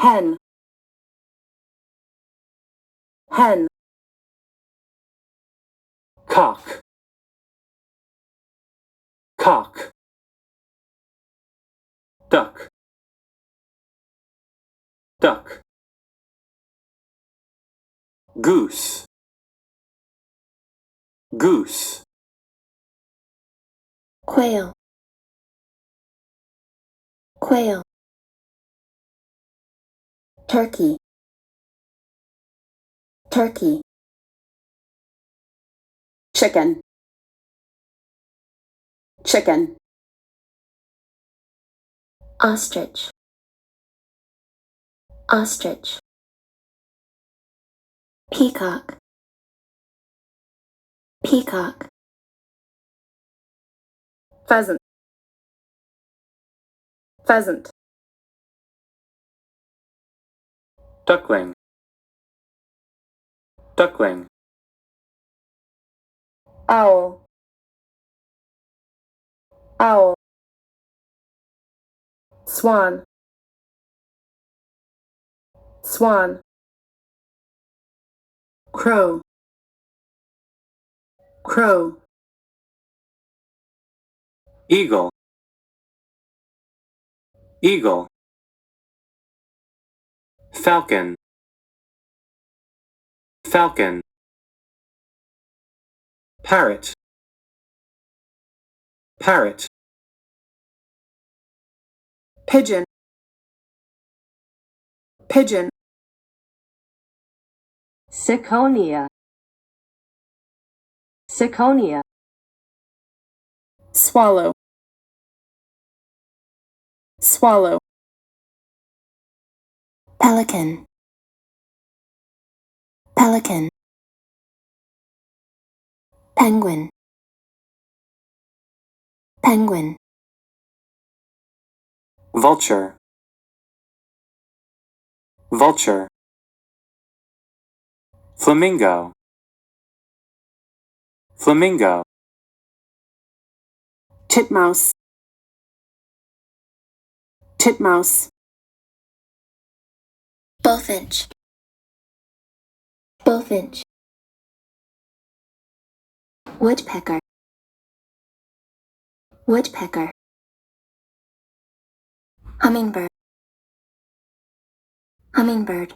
hen, hen. Cock, cock. Duck, duck. Goose, goose. Quail, quail. Turkey, turkey. Chicken, chicken. Ostrich, ostrich. Peacock, peacock. Pheasant, pheasant. Duckling, duckling. Owl, owl. Swan, swan. Crow, crow. Eagle, eagle. Falcon, falcon. Parrot, parrot. Pigeon, pigeon. Ciconia, ciconia. Swallow, swallow. Pelican, pelican. Penguin, penguin. Vulture, vulture. Flamingo, flamingo. Titmouse, titmouse. Bullfinch, bullfinch. Woodpecker, woodpecker. Hummingbird, hummingbird.